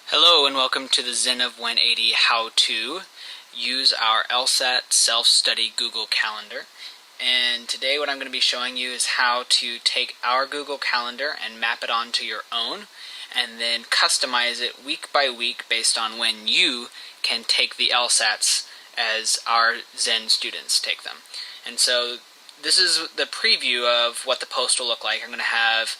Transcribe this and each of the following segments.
Hello and welcome to the Zen of 180 how to use our LSAT self-study Google Calendar. And today what I'm going to be showing you is how to take our Google Calendar and map it onto your own and then customize it week by week based on when you can take the LSATs as our Zen students take them. And so this is the preview of what the post will look like. I'm going to have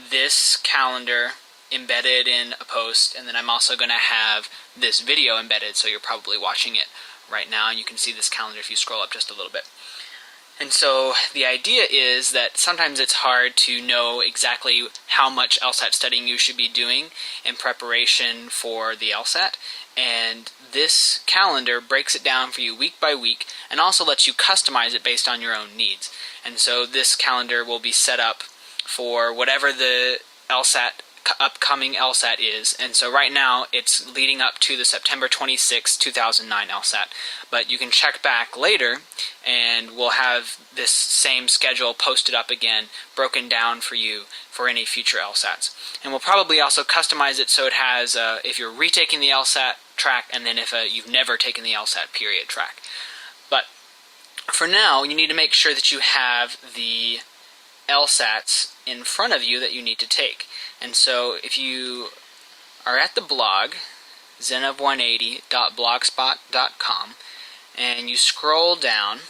this calendar embedded in a post, and then I'm also going to have this video embedded, so you're probably watching it right now, and you can see this calendar if you scroll up just a little bit. And so the idea is that sometimes it's hard to know exactly how much LSAT studying you should be doing in preparation for the LSAT, and this calendar breaks it down for you week by week and also lets you customize it based on your own needs. And so this calendar will be set up for whatever the upcoming LSAT is, and so right now it's leading up to the September 26, 2009 LSAT, but you can check back later and we'll have this same schedule posted up again, broken down for you for any future LSATs. And we'll probably also customize it so it has if you're retaking the LSAT track, and then if you've never taken the LSAT period track. But for now, you need to make sure that you have the LSATs in front of you that you need to take. And so if you are at the blog, zenov180.blogspot.com, and you scroll down,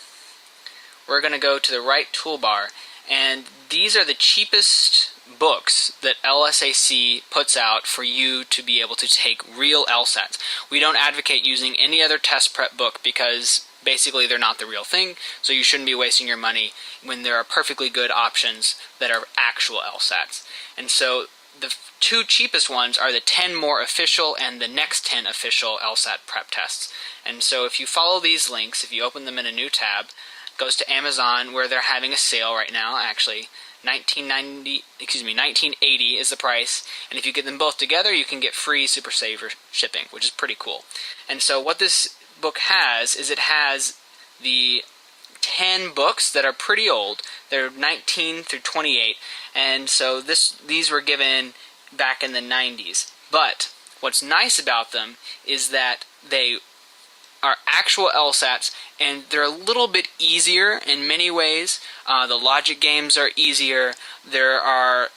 we're going to go to the right toolbar, and these are the cheapest books that LSAC puts out for you to be able to take real LSATs. We don't advocate using any other test prep book because basically they're not the real thing, so you shouldn't be wasting your money when there are perfectly good options that are actual LSATs. And so the two cheapest ones are the 10 More Official and the Next 10 Official LSAT prep tests. And so if you follow these links, if you open them in a new tab, it goes to Amazon where they're having a sale right now, actually. $19.80 is the price, and if you get them both together, you can get free Super Saver shipping, which is pretty cool. And so what this book has is it has the 10 books that are pretty old. They're 19 through 28, and so these were given back in the 90s. But what's nice about them is that they are actual LSATs, and they're a little bit easier in many ways. The logic games are easier. There are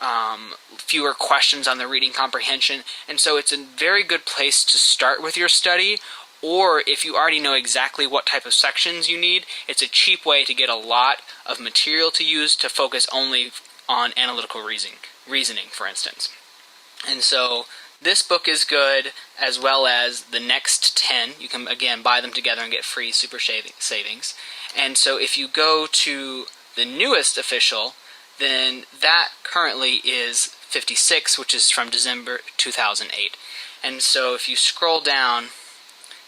fewer questions on the reading comprehension, and so it's a very good place to start with your study. Or if you already know exactly what type of sections you need, it's a cheap way to get a lot of material to use to focus only on analytical reasoning, for instance. And so this book is good, as well as the Next 10. You can, again, buy them together and get free super savings. And so if you go to the newest official, then that currently is 56, which is from December 2008. And so if you scroll down,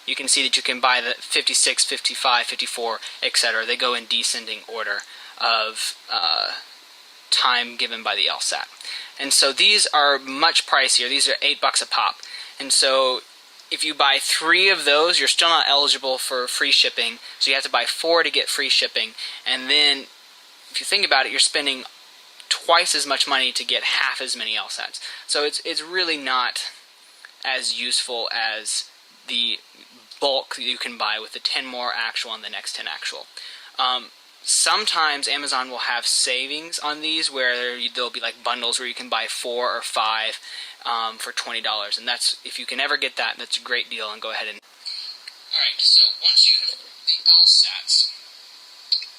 you can see that you can buy the 56, 55, 54, etc. They go in descending order of time given by the LSAT. And so these are much pricier. These are $8 a pop. And so if you buy 3 of those, you're still not eligible for free shipping. So you have to buy 4 to get free shipping. And then if you think about it, you're spending twice as much money to get half as many LSATs. So it's really not as useful as the bulk that you can buy with the 10 More Actual and the Next 10 Actual. Sometimes Amazon will have savings on these where there'll be like bundles where you can buy 4 or 5 for $20, and that's, if you can ever get that, that's a great deal, and go ahead and... Alright, so once you have the LSATs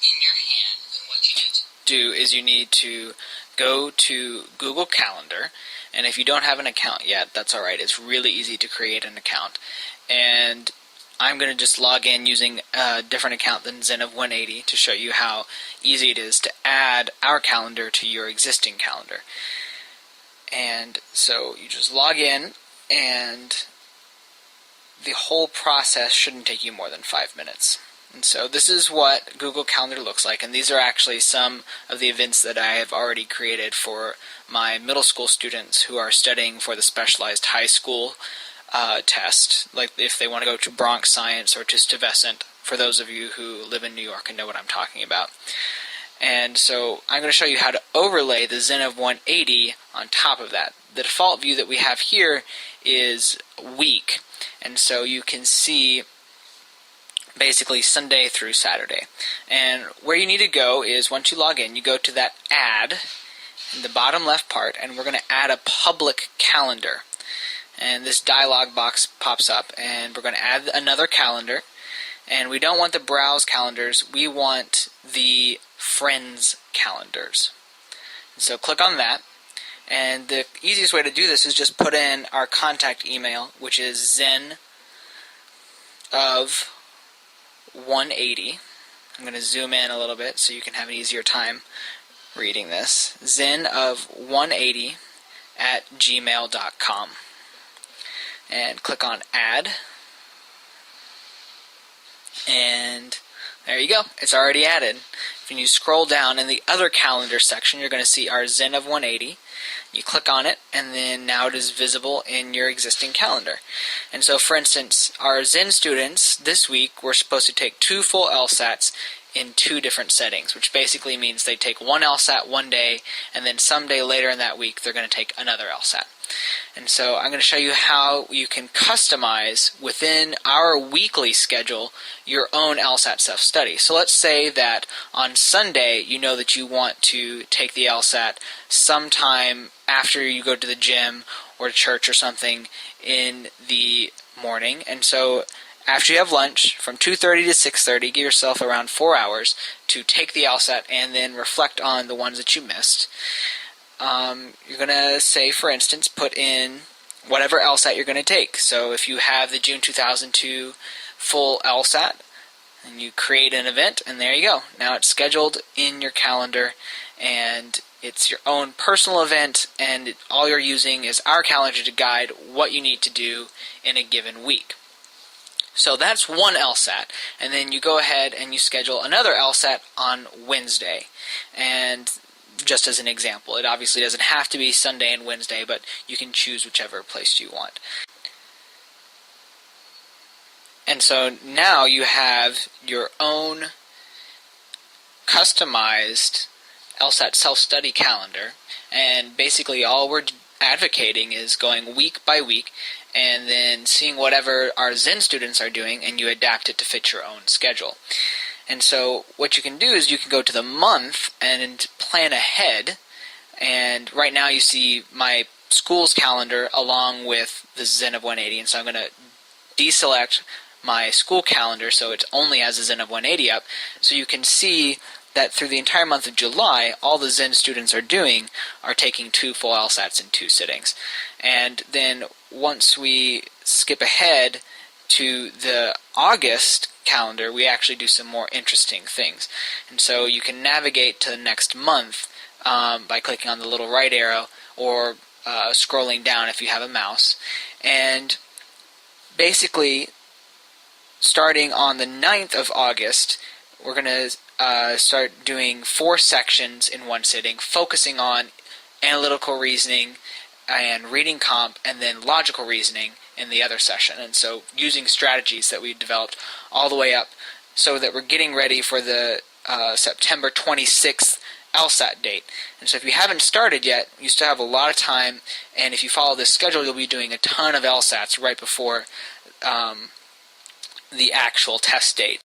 in your hand, then what you need to do is you need to go to Google Calendar, and if you don't have an account yet, that's alright. It's really easy to create an account. And I'm going to just log in using a different account than Zen of 180 to show you how easy it is to add our calendar to your existing calendar. And so you just log in, and the whole process shouldn't take you more than 5 minutes. And so this is what Google Calendar looks like, and these are actually some of the events that I have already created for my middle school students who are studying for the specialized high school test, like if they want to go to Bronx Science or to Stuyvesant, for those of you who live in New York and know what I'm talking about. And so I'm going to show you how to overlay the Zen of 180 on top of that. the default view that we have here is week, and so you can see basically Sunday through Saturday. And where you need to go is, once you log in, you go to that add in the bottom left part, and we're going to add a public calendar. And this dialog box pops up, and we're going to add another calendar. And we don't want the browse calendars, we want the friends calendars. And so click on that. And the easiest way to do this is just put in our contact email, which is zen of 180. I'm going to zoom in a little bit so you can have an easier time reading this. zen of 180 at gmail.com. And click on add. And there you go. It's already added. If you scroll down in the other calendar section, you're going to see our zen of 180. You click on it, and then now it is visible in your existing calendar. And so, for instance, our Zen students this week were supposed to take 2 full LSATs in 2 different settings, which basically means they take 1 LSAT one day, and then someday later in that week they're going to take another LSAT. And so I'm going to show you how you can customize within our weekly schedule your own LSAT self-study. So let's say that on Sunday you know that you want to take the LSAT sometime after you go to the gym or church or something in the morning. And so after you have lunch, from 2:30 to 6:30, give yourself around 4 hours to take the LSAT and then reflect on the ones that you missed. You're going to say, for instance, put in whatever LSAT you're going to take. So if you have the June 2002 full LSAT, and you create an event, and there you go. Now it's scheduled in your calendar, and it's your own personal event, and all you're using is our calendar to guide what you need to do in a given week. So that's one LSAT, and then you go ahead and you schedule another LSAT on Wednesday. And just as an example, it obviously doesn't have to be Sunday and Wednesday, but you can choose whichever place you want. And so now you have your own customized LSAT self-study calendar, and basically all we're advocating is going week by week and then seeing whatever our Zen students are doing, and you adapt it to fit your own schedule. And so what you can do is you can go to the month and plan ahead, and right now you see my school's calendar along with the Zen of 180, and so I'm going to deselect my school calendar so it only has a Zen of 180 up, so you can see that through the entire month of July, all the Zen students are doing are taking 2 full LSATs in 2 sittings. And then once we skip ahead to the August calendar, we actually do some more interesting things. And so you can navigate to the next month by clicking on the little right arrow or scrolling down if you have a mouse. And basically, starting on the 9th of August, we're going to start doing 4 sections in one sitting, focusing on analytical reasoning and reading comp, and then logical reasoning in the other session. And so using strategies that we developed all the way up so that we're getting ready for the September 26th LSAT date. And so if you haven't started yet, you still have a lot of time, and if you follow this schedule, you'll be doing a ton of LSATs right before the actual test date.